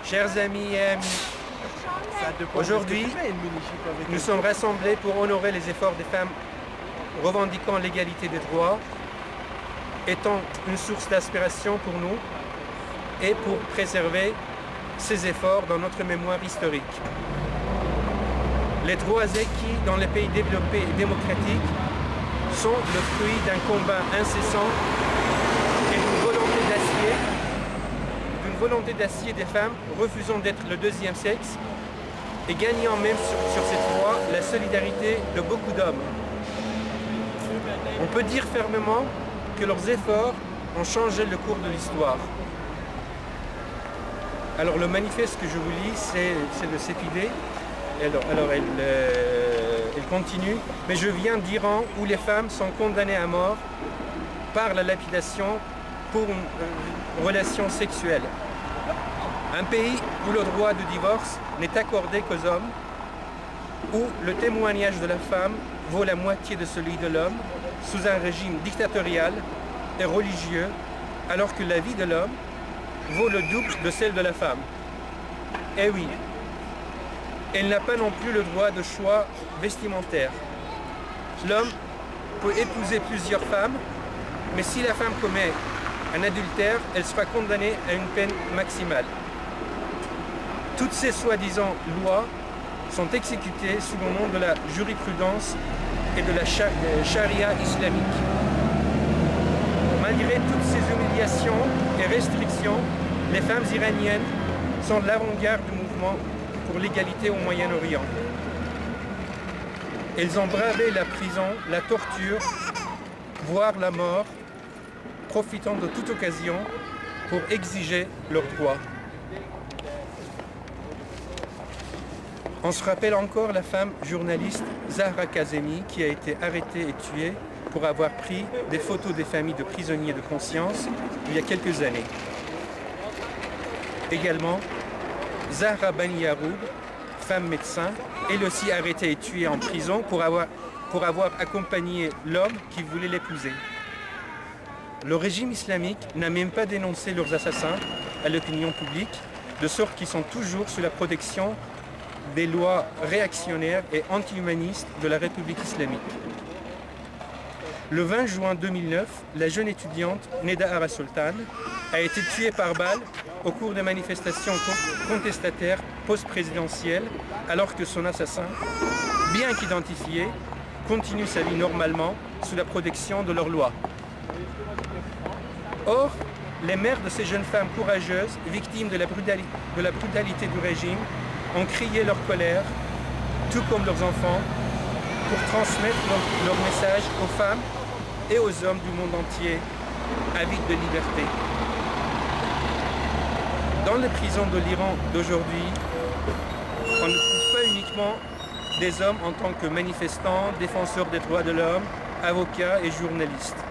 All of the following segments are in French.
Chers amis et amis, aujourd'hui, nous sommes rassemblés pour honorer les efforts des femmes revendiquant l'égalité des droits, étant une source d'inspiration pour nous et pour préserver ces efforts dans notre mémoire historique. Les droits acquis dans les pays développés et démocratiques sont le fruit d'un combat incessant et d'une volonté d'acier des femmes refusant d'être le deuxième sexe et gagnant même sur cette voie la solidarité de beaucoup d'hommes. On peut dire fermement que leurs efforts ont changé le cours de l'histoire. Alors le manifeste que je vous lis, c'est de CEPID. Alors elle continue. Mais je viens d'Iran où les femmes sont condamnées à mort par la lapidation pour une relation sexuelle. Un pays où le droit de divorce n'est accordé qu'aux hommes, où le témoignage de la femme vaut la moitié de celui de l'homme, sous un régime dictatorial et religieux, alors que la vie de l'homme vaut le double de celle de la femme. Eh oui, elle n'a pas non plus le droit de choix vestimentaire. L'homme peut épouser plusieurs femmes, mais si la femme commet un adultère, elle sera condamnée à une peine maximale. Toutes ces soi-disant lois sont exécutées sous le nom de la jurisprudence et de la charia islamique. Malgré toutes ces humiliations et restrictions, les femmes iraniennes sont l'avant-garde du mouvement pour l'égalité au Moyen-Orient. Elles ont bravé la prison, la torture, voire la mort, profitant de toute occasion pour exiger leurs droits. On se rappelle encore la femme journaliste Zahra Kazemi qui a été arrêtée et tuée pour avoir pris des photos des familles de prisonniers de conscience il y a quelques années. Également, Zahra Bani Yaroub, femme médecin, elle aussi arrêtée et tuée en prison pour avoir accompagné l'homme qui voulait l'épouser. Le régime islamique n'a même pas dénoncé leurs assassins à l'opinion publique, de sorte qu'ils sont toujours sous la protection des lois réactionnaires et anti-humanistes de la République islamique. Le 20 juin 2009, la jeune étudiante Neda Ara Sultan a été tuée par balle au cours des manifestations contestataires post-présidentielles, alors que son assassin, bien qu'identifié, continue sa vie normalement sous la protection de leurs lois. Or, les mères de ces jeunes femmes courageuses, victimes de la brutalité du régime, ont crié leur colère, tout comme leurs enfants, pour transmettre leur message aux femmes et aux hommes du monde entier, avides de liberté. Dans les prisons de l'Iran d'aujourd'hui, on ne trouve pas uniquement des hommes en tant que manifestants, défenseurs des droits de l'homme, avocats et journalistes.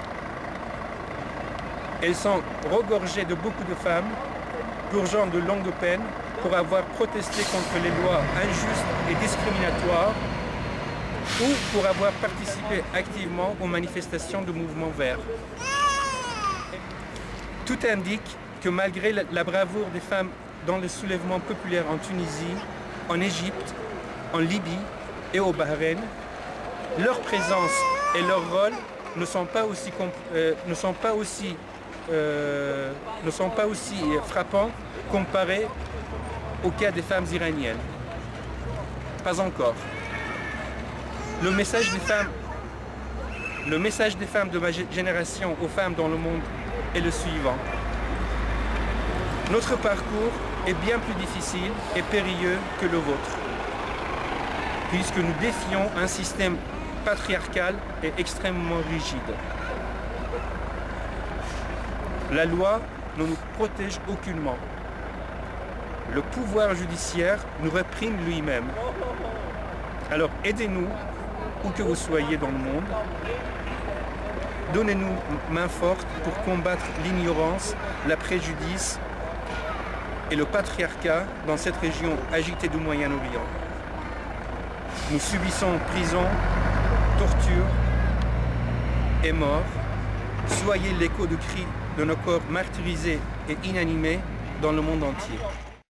Elles sont regorgées de beaucoup de femmes, purgeant de longues peines pour avoir protesté contre les lois injustes et discriminatoires ou pour avoir participé activement aux manifestations du mouvement vert. Tout indique que malgré la bravoure des femmes dans le soulèvement populaire en Tunisie, en Égypte, en Libye et au Bahreïn, leur présence et leur rôle ne sont pas aussi frappants comparés au cas des femmes iraniennes. Pas encore. Le message des femmes de ma génération aux femmes dans le monde est le suivant. Notre parcours est bien plus difficile et périlleux que le vôtre, puisque nous défions un système patriarcal et extrêmement rigide. La loi ne nous protège aucunement. Le pouvoir judiciaire nous réprime lui-même. Alors aidez-nous, où que vous soyez dans le monde. Donnez-nous main forte pour combattre l'ignorance, la préjudice et le patriarcat dans cette région agitée du Moyen-Orient. Nous subissons prison, torture et mort. Soyez l'écho de cris de nos corps martyrisés et inanimés dans le monde entier.